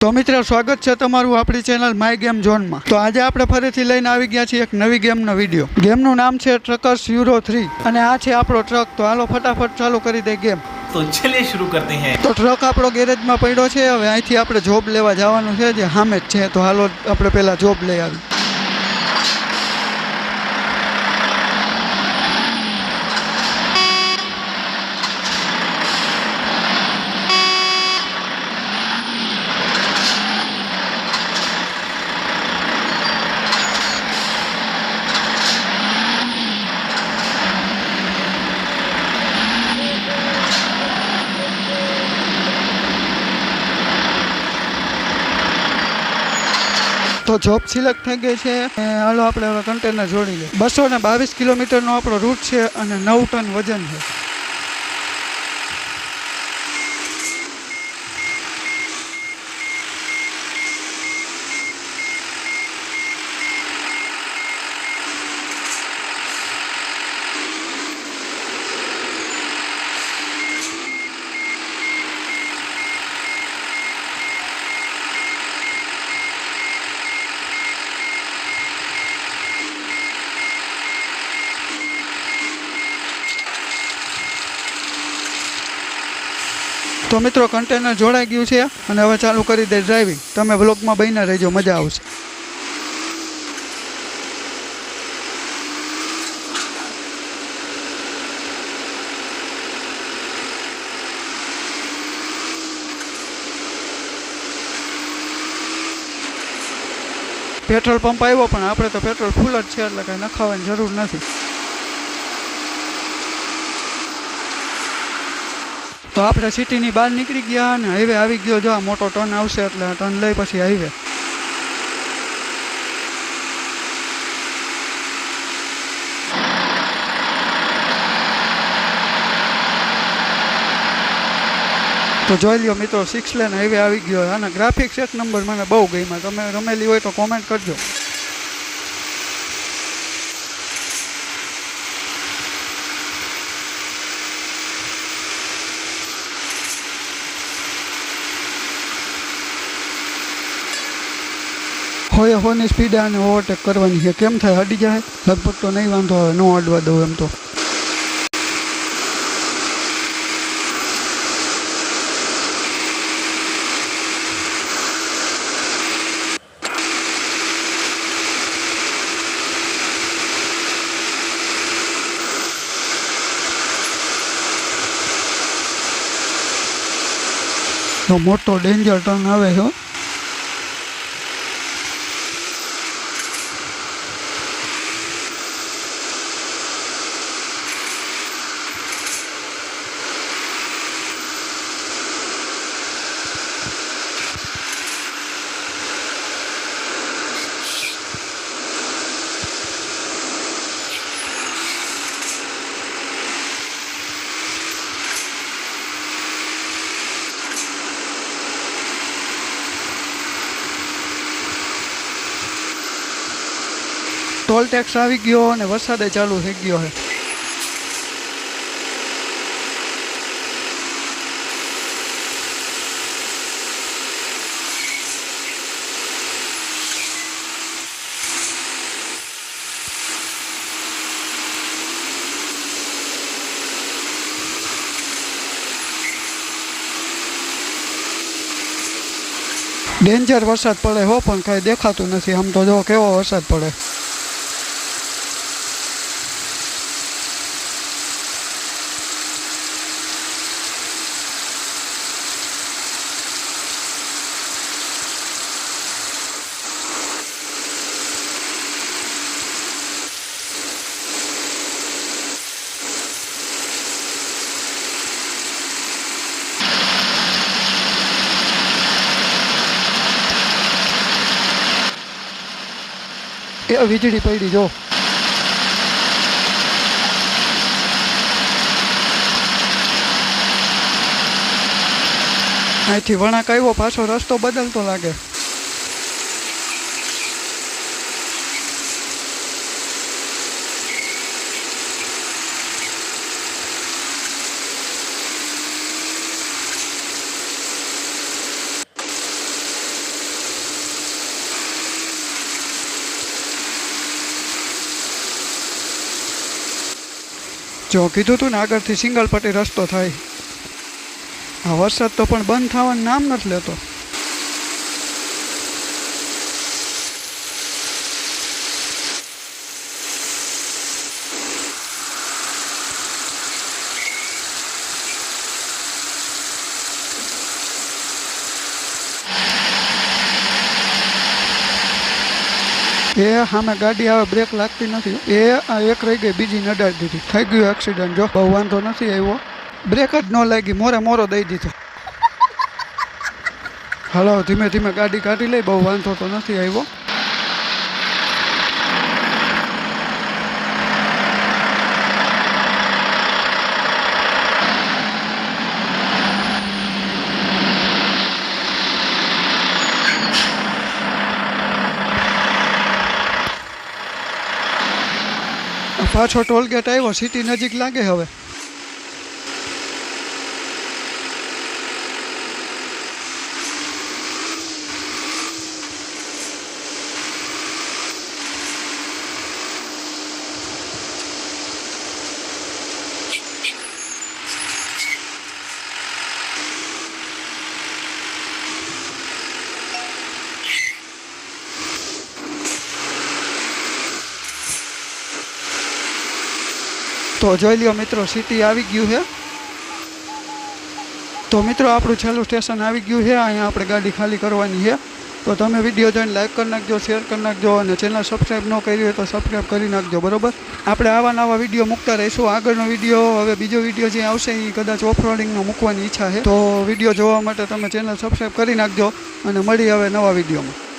તો મિત્રો સ્વાગત છે તમારું આપણી ચેનલ માય ગેમ ઝોનમાં। તો આજે આપણે ફરીથી લઈને આવી ગયા છીએ એક નવી ગેમનો વિડીયો। ગેમનું નામ છે ટ્રકર્સ યુરો 3 અને આ છે આપણો ટ્રક। તો હાલો ફટાફટ ચાલુ કરી દે ગેમ। તો ચલિए शुरू करते हैं। તો ટ્રક આપણો ગેરેજમાં પડ્યો છે। હવે અહીંથી આપણે જોબ લેવા જવાનું છે જે સામે જ છે। તો હાલો આપણે પહેલા જોબ લઈ આવી। તો જોબ સિલેક્ટ થઈ ગઈ છે। હાલો આપણે હવે કન્ટેનર જોડી લઈએ। 222 કિલોમીટરનો આપણો રૂટ છે અને 9 ટન વજન છે। તો મિત્રો કન્ટેનર જોડાઈ ગયું છે અને હવે ચાલુ કરી દે ડ્રાઇવિંગ। તમે બ્લોગમાં બન્યા રહેજો, મજા આવશે। પેટ્રોલ પંપ આવ્યો પણ આપણે તો પેટ્રોલ ફૂલ જ છે એટલે કાંઈ નખાવાની જરૂર નથી। તો આપણે સિટીની બહાર નીકળી ગયા અને હાઈવે આવી ગયો। જો આ મોટો ટર્ન આવશે એટલે આ ટર્ન લઈ પછી હાઈવે। તો જોઈ લ્યો મિત્રો 6 લેન હાઈવે આવી ગયો। આના ગ્રાફિક્સ એક નંબર મને બહુ ગમ્યા। તમે રમેલી હોય તો કોમેન્ટ કરજો। હોય હોની સ્પીડ આને ઓવરટેક કરવાની છે। કેમ થાય, અડી જાય? લગભગ તો નહીં વાંધો આવે, ન અડવા દઉં એમ તો। તો મોટો ડેન્જર ટર્ન આવે છે। ટોલ ટેક્સ આવી ગયો અને વરસાદે ચાલુ થઈ ગયો છે। ડેન્જર વરસાદ પડે હો, પણ કાંઈ દેખાતું નથી। આમ તો જો કેવો વરસાદ પડે। એ વીજળી પડી જો। અહીંથી વળાંક આવ્યો, પાછો રસ્તો બદલતો લાગે। જો કીધું તું ને આગળથી સિંગલ પટ્ટી રસ્તો થાય. આ વરસાદ તો પણ બંધ થવાનું નામ નથી લેતો. એ સામે ગાડી આવે બ્રેક લાગતી નથી. એ આ એક રહી ગઈ, બીજી નડાડી દીધી. થઈ ગયું એક્સિડન્ટ. જો બહુ વાંધો નથી આવ્યો, બ્રેક જ ન લાગી, મોરો દઈ દીધો. હાલો ધીમે ધીમે ગાડી કાઢી લઈ, બહુ વાંધો તો નથી આવ્યો. પાછો ટોલગેટ આવ્યો, સિટી નજીક લાગે હવે. તો જોઈ લ્યો મિત્રો, સિટી આવી ગયું છે. તો મિત્રો આપણું છેલ્લું સ્ટેશન આવી ગયું છે. અહીંયા આપણે ગાડી ખાલી કરવાની છે. તો તમે વિડીયો જોઈને લાઈક કરી નાખજો, શેર કરી નાખજો અને ચેનલ સબસ્ક્રાઈબ ન કરી હોય તો સબસ્ક્રાઈબ કરી નાખજો, બરોબર. આપણે આવા નવા વિડીયો મૂકતા રહીશું. આગળનો વિડીયો, હવે બીજો વિડીયો જે આવશે એ કદાચ ઓફરોડિંગનો મૂકવાની ઈચ્છા છે. તો વિડીયો જોવા માટે તમે ચેનલ સબસ્ક્રાઈબ કરી નાખજો અને મળી હવે નવા વિડીયોમાં.